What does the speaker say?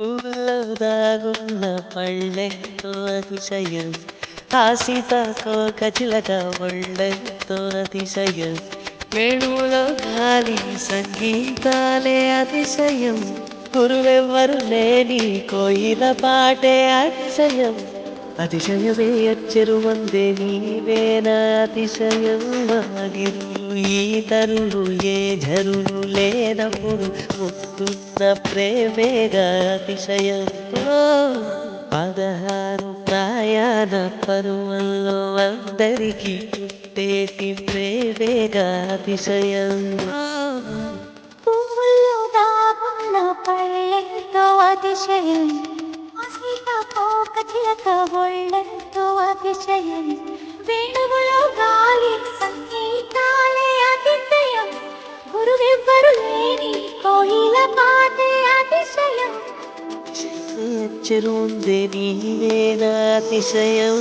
పువ్వుల్లో దాగున్న పళ్ళెంతో అతిశయం, ఆ సీతాకోక చిలక ఒళ్ళెంతో అతిశయం, వేణువులో గాలి సంగీతాలే అతిశయం, గురువెవ్వరు లేని కోయిల పాటే అతిశయం, అతిశయమే అచ్చెరువందే నీవేనా అతిశయం, మాగిరులు ఈతరులు ఏ ఝరులు లేనప్పుడు ముత్తున్న ప్రేమేగా అతిశయం. ఓ 16 ప్రయాణ పరువల్లో అందరికీ పుట్టేటి ప్రేమేగా అతిశయం. పువ్వుల్లో దాగున్న పళ్ళెంతో అతిశయం, ఆ సీతాకోక చిలక ఒళ్ళెంతో అతిశయం, వేణువులో గాలి సంగీతాలే అతిశయం, గురువెవ్వరు లేని కోయిల పాటే అతిశయం. చెరుందే నీవేనా అతిశయం.